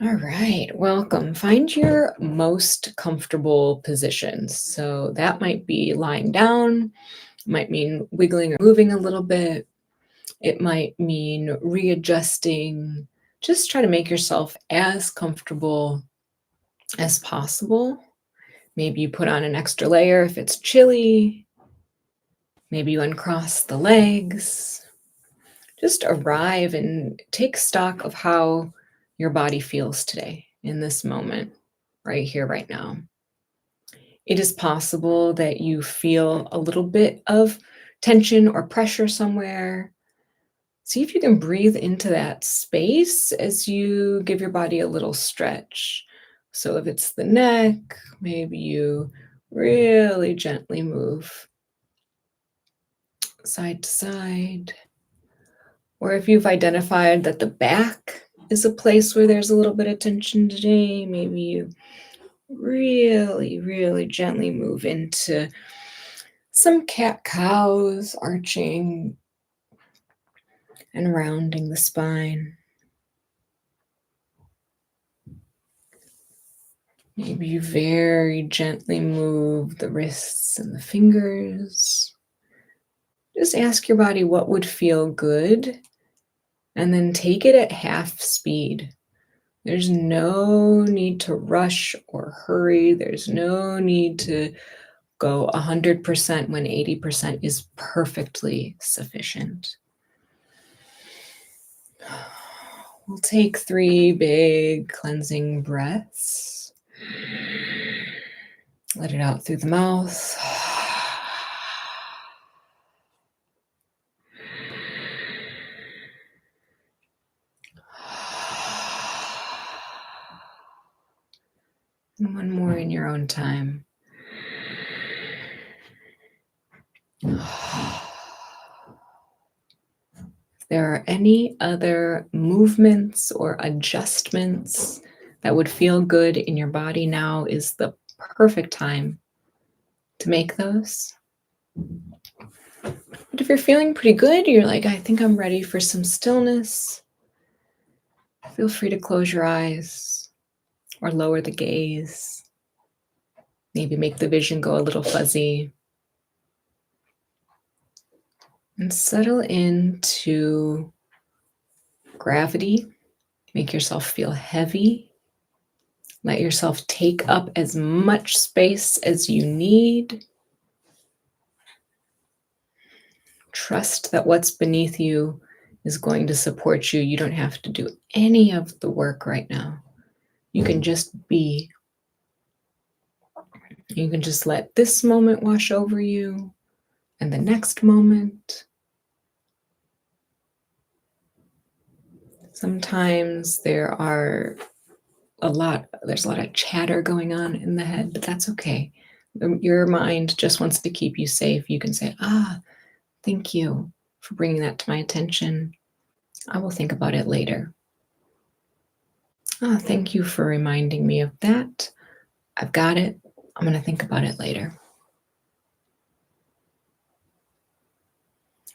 All right, welcome. Find your most comfortable positions. So that might be lying down, might mean wiggling or moving a little bit. It might mean readjusting. Just try to make yourself as comfortable as possible. Maybe you put on an extra layer if it's chilly. Maybe you uncross the legs. Just arrive and take stock of how your body feels today in this moment, right here, right now. It is possible that you feel a little bit of tension or pressure somewhere. See if you can breathe into that space as you give your body a little stretch. So if it's the neck, maybe you really gently move side to side. Or if you've identified that the back is a place where there's a little bit of tension today, maybe you really, really gently move into some cat-cows, arching and rounding the spine. Maybe you very gently move the wrists and the fingers. Just ask your body what would feel good, and then take it at half speed. There's no need to rush or hurry. There's no need to go 100% when 80% is perfectly sufficient. We'll take 3 big cleansing breaths. Let it out through the mouth. And one more in your own time. If there are any other movements or adjustments that would feel good in your body, now is the perfect time to make those. But if you're feeling pretty good, you're like, I think I'm ready for some stillness, feel free to close your eyes or lower the gaze. Maybe make the vision go a little fuzzy. And settle into gravity. Make yourself feel heavy. Let yourself take up as much space as you need. Trust that what's beneath you is going to support you. You don't have to do any of the work right now. You can just be. You can just let this moment wash over you and the next moment. Sometimes there's a lot of chatter going on in the head, but that's okay. Your mind just wants to keep you safe. You can say, thank you for bringing that to my attention. I will think about it later. Thank you for reminding me of that. I've got it. I'm going to think about it later.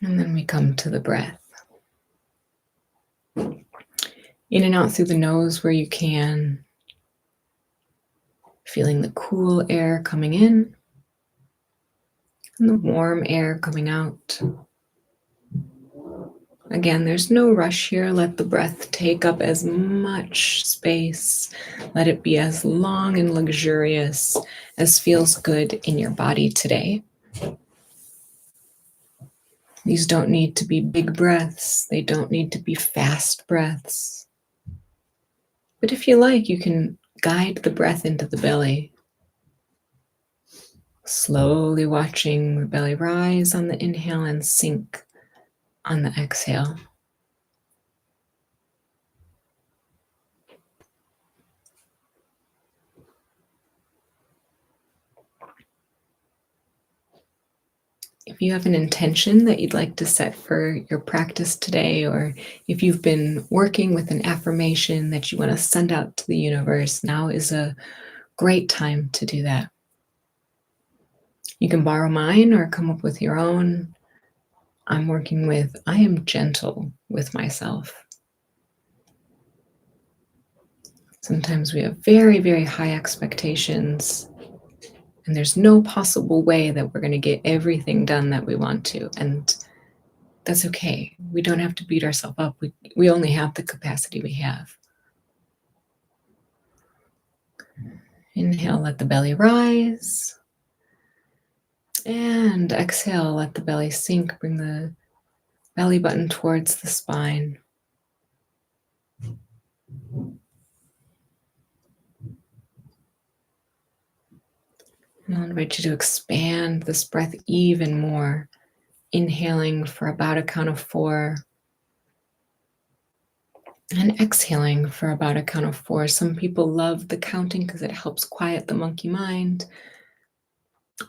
And then we come to the breath. In and out through the nose where you can. Feeling the cool air coming in and the warm air coming out. Again, there's no rush here. Let the breath take up as much space. Let it be as long and luxurious as feels good in your body today. These don't need to be big breaths. They don't need to be fast breaths. But if you like, you can guide the breath into the belly. Slowly watching the belly rise on the inhale and sink on the exhale. If you have an intention that you'd like to set for your practice today, or if you've been working with an affirmation that you want to send out to the universe, now is a great time to do that. You can borrow mine or come up with your own. I'm working with, I am gentle with myself. Sometimes we have very, very high expectations, and there's no possible way that we're going to get everything done that we want to. And that's okay. We don't have to beat ourselves up. We only have the capacity we have. Inhale, let the belly rise. And exhale, let the belly sink. Bring the belly button towards the spine. And I'll invite you to expand this breath even more. Inhaling for about a count of 4. And exhaling for about a count of 4. Some people love the counting because it helps quiet the monkey mind.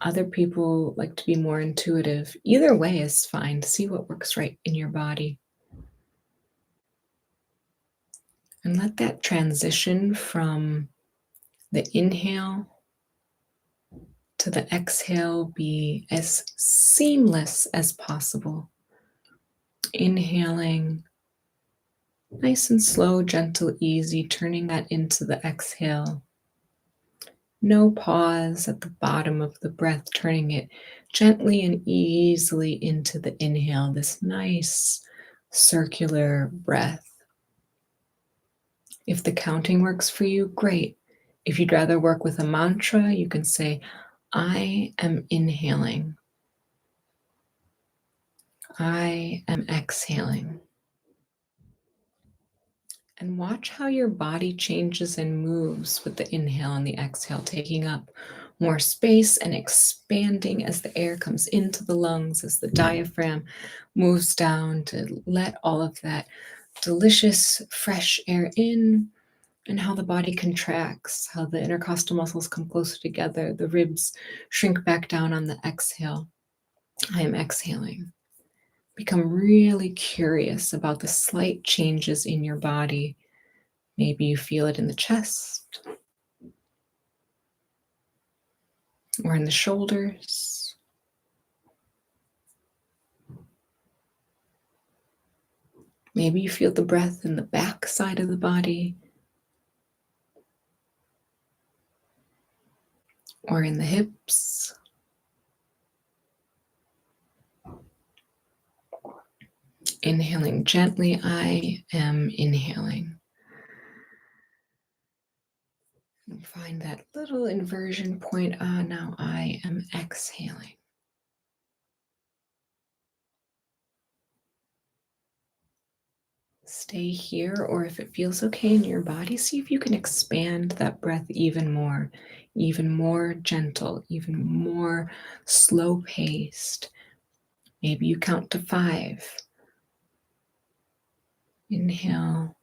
Other people like to be more intuitive. Either way is fine. See what works right in your body. And let that transition from the inhale to the exhale be as seamless as possible. Inhaling, nice and slow, gentle, easy, turning that into the exhale. No pause at the bottom of the breath, turning it gently and easily into the inhale, this nice circular breath. If the counting works for you, great. If you'd rather work with a mantra, you can say, I am inhaling. I am exhaling. And watch how your body changes and moves with the inhale and the exhale, taking up more space and expanding as the air comes into the lungs, as the diaphragm moves down to let all of that delicious, fresh air in, and how the body contracts, how the intercostal muscles come closer together, the ribs shrink back down on the exhale. I am exhaling. Become really curious about the slight changes in your body. Maybe you feel it in the chest or in the shoulders. Maybe you feel the breath in the back side of the body or in the hips. Inhaling gently, I am inhaling. And find that little inversion point. Now I am exhaling. Stay here, or if it feels okay in your body, see if you can expand that breath even more gentle, even more slow paced. Maybe you count to 5. Inhale.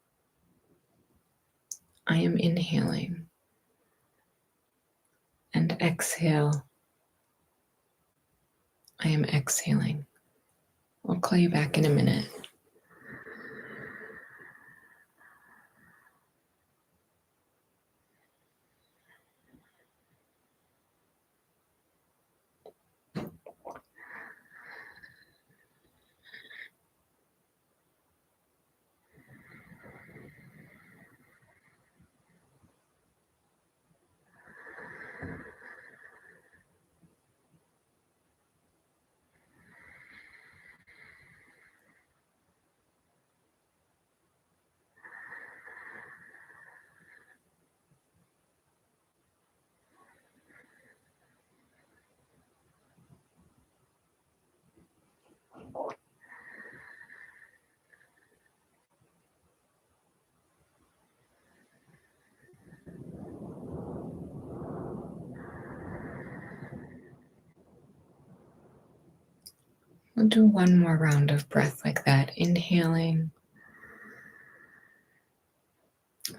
I am inhaling. And exhale. I am exhaling. I'll call you back in a minute. We'll do one more round of breath like that. Inhaling.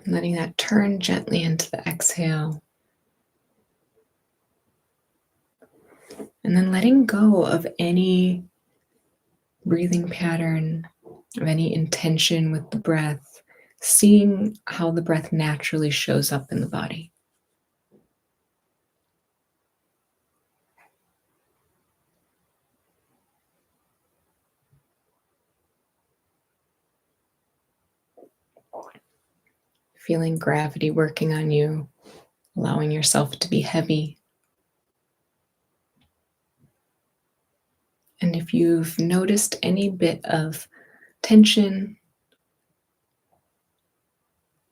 Letting that turn gently into the exhale. And then letting go of any breathing pattern, of any intention with the breath, seeing how the breath naturally shows up in the body. feeling gravity working on you, allowing yourself to be heavy. And if you've noticed any bit of tension,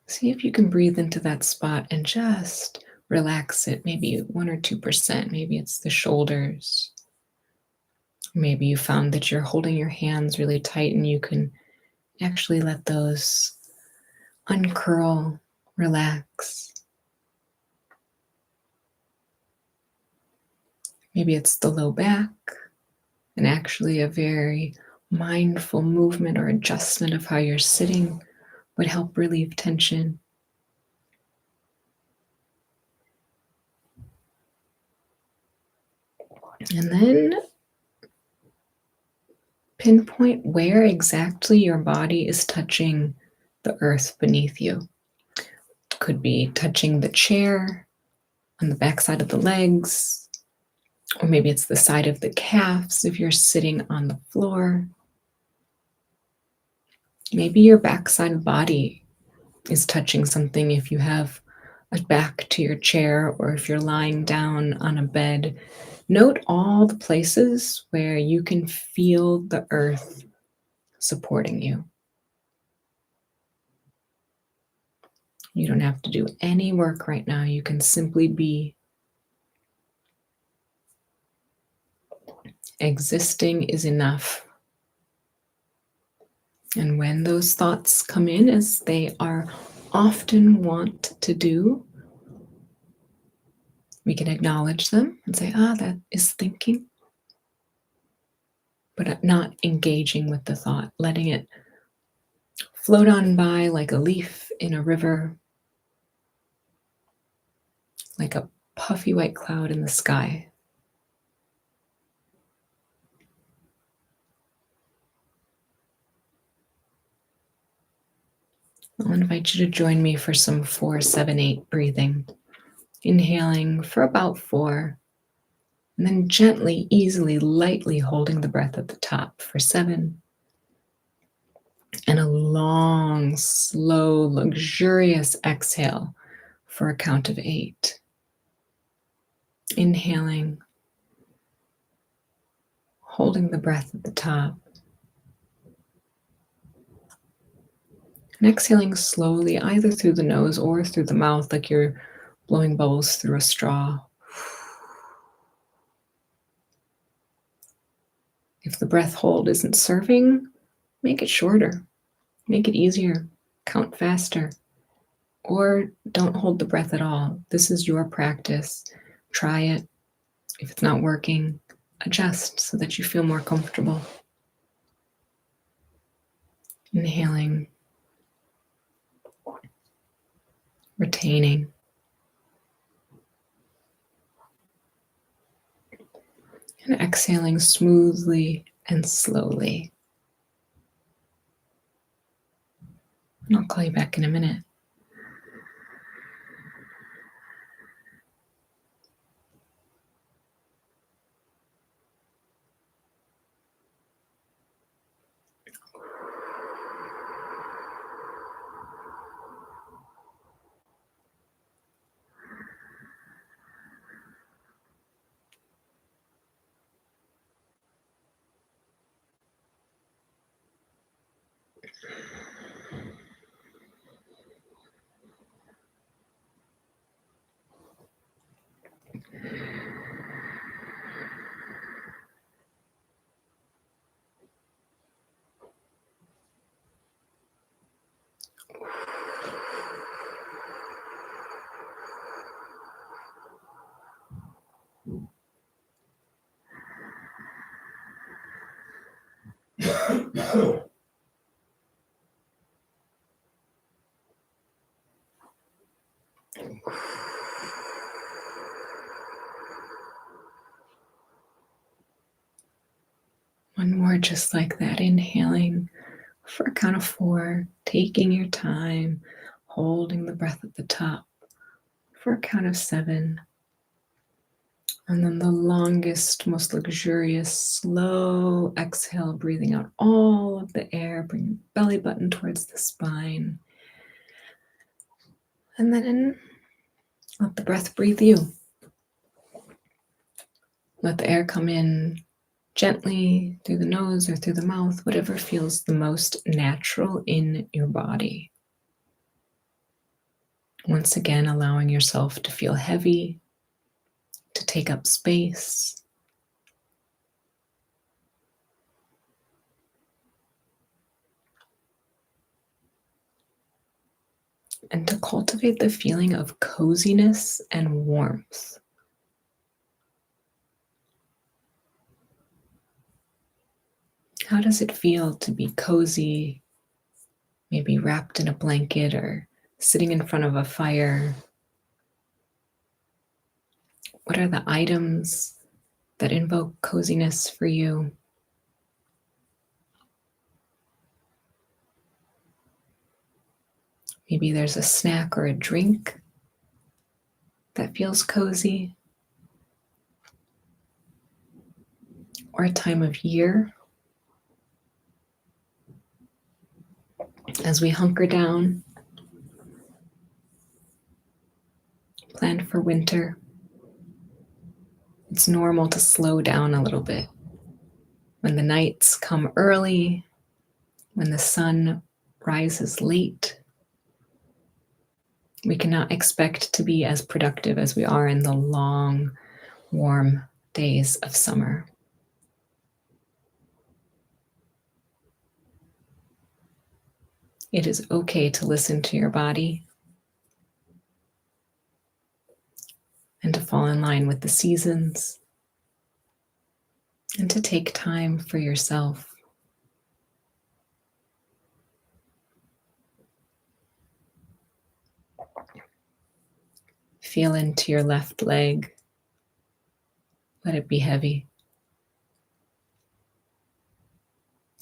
see if you can breathe into that spot and just relax it, maybe 1 or 2%. Maybe it's the shoulders. Maybe you found that you're holding your hands really tight and you can actually let those uncurl, relax. Maybe it's the low back, and actually a very mindful movement or adjustment of how you're sitting would help relieve tension. And then pinpoint where exactly your body is touching the earth beneath you. It could be touching the chair, on the backside of the legs, or maybe it's the side of the calves if you're sitting on the floor. Maybe your backside body is touching something if you have a back to your chair or if you're lying down on a bed. Note all the places where you can feel the earth supporting you. You don't have to do any work right now. You can simply be. Existing is enough. And when those thoughts come in, as they are often want to do, we can acknowledge them and say, that is thinking, but not engaging with the thought, letting it float on by like a leaf in a river, like a puffy white cloud in the sky. I'll invite you to join me for some 4-7-8 breathing. Inhaling for about 4, and then gently, easily, lightly holding the breath at the top for 7. And a long, slow, luxurious exhale for a count of 8. Inhaling, holding the breath at the top. And exhaling slowly, either through the nose or through the mouth, like you're blowing bubbles through a straw. If the breath hold isn't serving, make it shorter, make it easier, count faster, or don't hold the breath at all. This is your practice. Try it. If it's not working, adjust so that you feel more comfortable. Inhaling, retaining, and exhaling smoothly and slowly. And I'll call you back in a minute. One more just like that, inhaling for a count of 4, taking your time, holding the breath at the top for a count of 7. And then the longest, most luxurious, slow exhale, breathing out all of the air, bring your belly button towards the spine. And then let the breath breathe you. Let the air come in gently through the nose or through the mouth, whatever feels the most natural in your body. Once again, allowing yourself to feel heavy, to take up space. And to cultivate the feeling of coziness and warmth. How does it feel to be cozy, maybe wrapped in a blanket or sitting in front of a fire? What are the items that invoke coziness for you? Maybe there's a snack or a drink that feels cozy, or a time of year as we hunker down, plan for winter. It's normal to slow down a little bit. When the nights come early, when the sun rises late, we cannot expect to be as productive as we are in the long, warm days of summer. It is okay to listen to your body and to fall in line with the seasons and to take time for yourself. Feel into your left leg. Let it be heavy.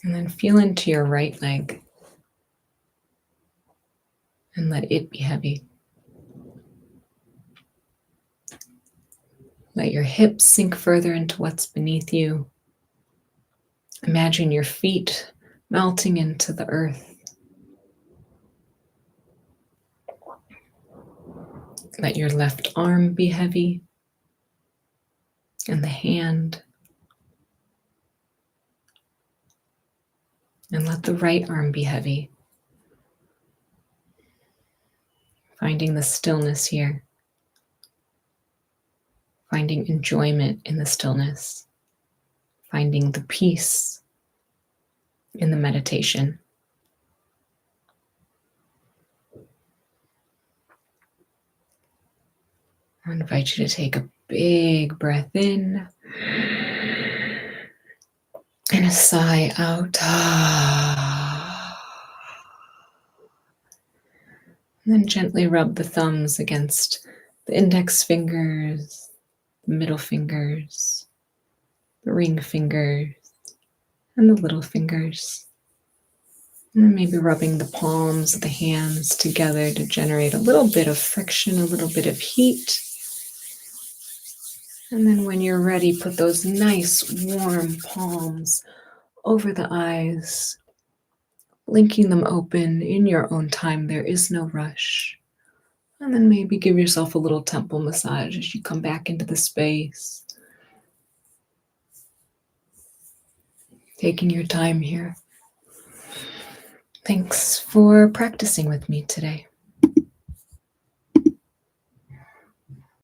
And then feel into your right leg and let it be heavy. Let your hips sink further into what's beneath you. Imagine your feet melting into the earth. Let your left arm be heavy and the hand. And let the right arm be heavy. Finding the stillness here. Finding enjoyment in the stillness. Finding the peace in the meditation. I invite you to take a big breath in and a sigh out. And then gently rub the thumbs against the index fingers, the middle fingers, the ring fingers, and the little fingers. And then maybe rubbing the palms of the hands together to generate a little bit of friction, a little bit of heat. And then when you're ready, put those nice warm palms over the eyes, blinking them open in your own time. There is no rush. And then maybe give yourself a little temple massage as you come back into the space. Taking your time here. Thanks for practicing with me today.